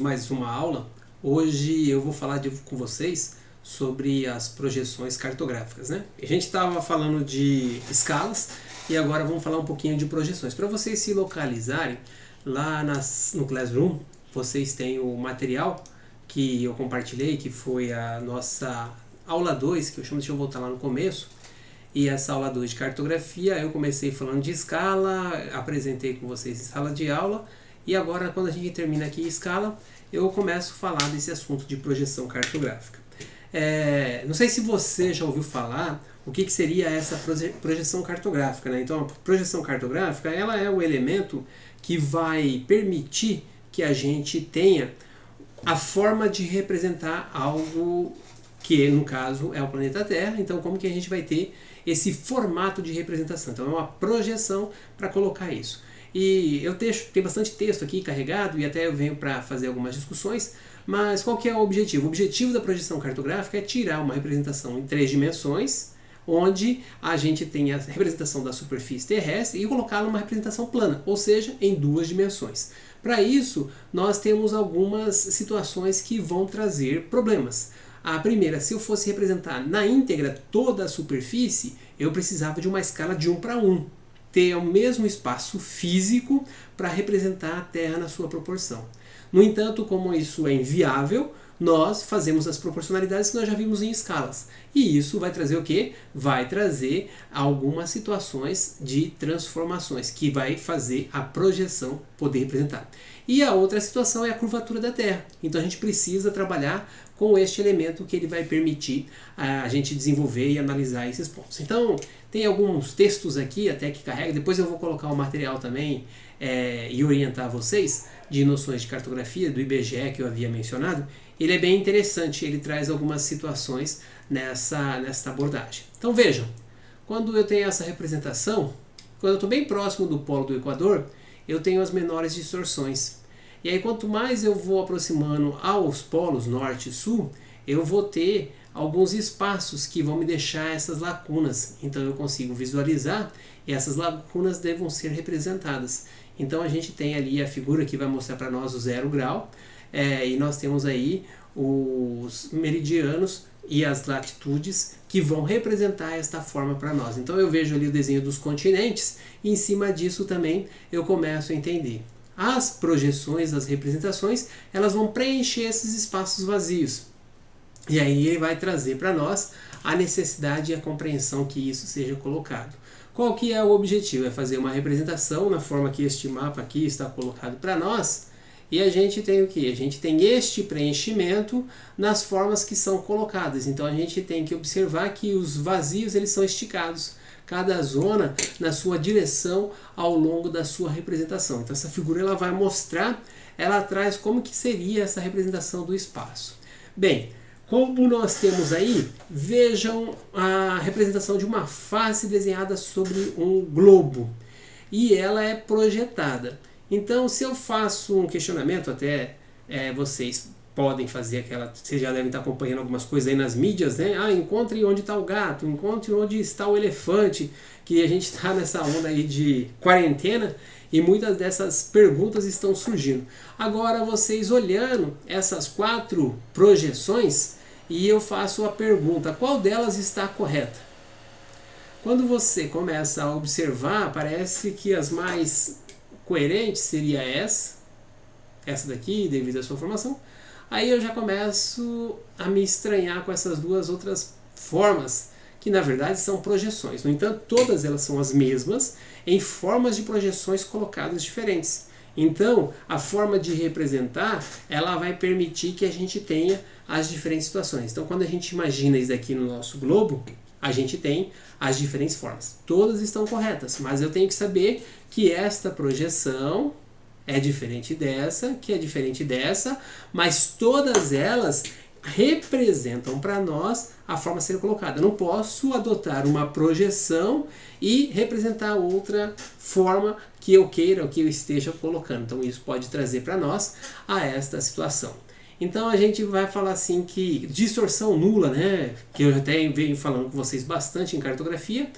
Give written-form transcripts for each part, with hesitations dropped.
Mais uma aula. Hoje eu vou falar com vocês sobre as projeções cartográficas, né? A gente estava falando de escalas e agora vamos falar um pouquinho de projeções. Para vocês se localizarem, lá no Classroom, vocês têm o material que eu compartilhei, que foi a nossa aula 2, que eu chamo, deixa eu voltar lá no começo. E essa aula 2 de cartografia, eu comecei falando de escala, apresentei com vocês em sala de aula, e agora, quando a gente termina aqui em escala, eu começo a falar desse assunto de projeção cartográfica. Não sei se você já ouviu falar o que seria essa projeção cartográfica, né? Então, a projeção cartográfica, ela é o elemento que vai permitir que a gente tenha a forma de representar algo que, no caso, é o planeta Terra. Então, como que a gente vai ter esse formato de representação? Então, é uma projeção para colocar isso. E eu tem bastante texto aqui carregado e até eu venho para fazer algumas discussões, mas qual que é o objetivo? O objetivo da projeção cartográfica é tirar uma representação em 3 dimensões, onde a gente tem a representação da superfície terrestre e colocá-la numa representação plana, ou seja, em 2 dimensões. Para isso, nós temos algumas situações que vão trazer problemas. A primeira, se eu fosse representar na íntegra toda a superfície, eu precisava de uma escala de 1 para 1. Ter o mesmo espaço físico para representar a Terra na sua proporção. No entanto, como isso é inviável, nós fazemos as proporcionalidades que nós já vimos em escalas. E isso vai trazer o quê? Vai trazer algumas situações de transformações, que vai fazer a projeção poder representar. E a outra situação é a curvatura da Terra. Então a gente precisa trabalhar com este elemento que ele vai permitir a gente desenvolver e analisar esses pontos. Então, tem alguns textos aqui até que carrega, depois eu vou colocar o material também e orientar vocês de noções de cartografia do IBGE que eu havia mencionado. Ele é bem interessante, ele traz algumas situações nessa abordagem. Então vejam, quando eu tenho essa representação, quando eu estou bem próximo do polo do Equador, eu tenho as menores distorções. E aí, quanto mais eu vou aproximando aos polos norte e sul, eu vou ter alguns espaços que vão me deixar essas lacunas. Então eu consigo visualizar e essas lacunas devam ser representadas. Então a gente tem ali a figura que vai mostrar para nós o 0 grau, e nós temos aí os meridianos e as latitudes que vão representar esta forma para nós. Então eu vejo ali o desenho dos continentes e em cima disso também eu começo a entender. As projeções, as representações, elas vão preencher esses espaços vazios. E aí ele vai trazer para nós a necessidade e a compreensão que isso seja colocado. Qual que é o objetivo? É fazer uma representação na forma que este mapa aqui está colocado para nós. E a gente tem o que? A gente tem este preenchimento nas formas que são colocadas. Então a gente tem que observar que os vazios eles são esticados. Cada zona na sua direção ao longo da sua representação. Então essa figura ela vai mostrar, ela traz como que seria essa representação do espaço. Bem, como nós temos aí, vejam a representação de uma face desenhada sobre um globo. E ela é projetada. Então se eu faço um questionamento, até vocês podem fazer aquela, vocês já devem estar acompanhando algumas coisas aí nas mídias, né? Encontre onde está o gato, encontre onde está o elefante, que a gente está nessa onda aí de quarentena e muitas dessas perguntas estão surgindo. Agora vocês olhando essas 4 projeções e eu faço a pergunta, qual delas está correta? Quando você começa a observar, parece que as mais coerentes seria essa daqui, devido à sua formação. Aí eu já começo a me estranhar com essas 2 outras formas, que na verdade são projeções. No entanto, todas elas são as mesmas, em formas de projeções colocadas diferentes. Então, a forma de representar, ela vai permitir que a gente tenha as diferentes situações. Então, quando a gente imagina isso aqui no nosso globo, a gente tem as diferentes formas. Todas estão corretas, mas eu tenho que saber que esta projeção é diferente dessa, que é diferente dessa, mas todas elas representam para nós a forma a ser colocada. Eu não posso adotar uma projeção e representar outra forma que eu queira ou que eu esteja colocando. Então isso pode trazer para nós a esta situação. Então a gente vai falar assim que distorção nula, né, que eu até venho falando com vocês bastante em cartografia,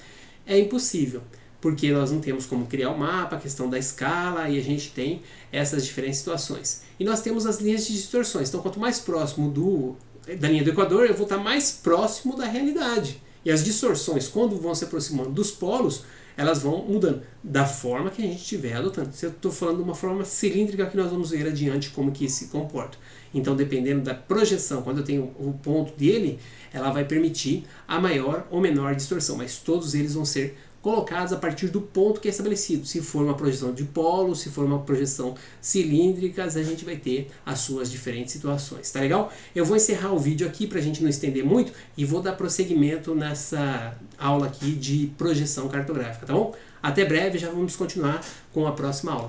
é impossível. porque nós não temos como criar o mapa, a questão da escala, e a gente tem essas diferentes situações. E nós temos as linhas de distorções, então quanto mais próximo da linha do Equador, eu vou estar mais próximo da realidade. E as distorções, quando vão se aproximando dos polos, elas vão mudando da forma que a gente estiver adotando. Se eu estou falando de uma forma cilíndrica, que nós vamos ver adiante como que se comporta. Então, dependendo da projeção, quando eu tenho o ponto dele, ela vai permitir a maior ou menor distorção, mas todos eles vão ser colocados a partir do ponto que é estabelecido. Se for uma projeção de polo, se for uma projeção cilíndrica, a gente vai ter as suas diferentes situações. Tá legal? Eu vou encerrar o vídeo aqui para a gente não estender muito e vou dar prosseguimento nessa aula aqui de projeção cartográfica, tá bom? Até breve, já vamos continuar com a próxima aula.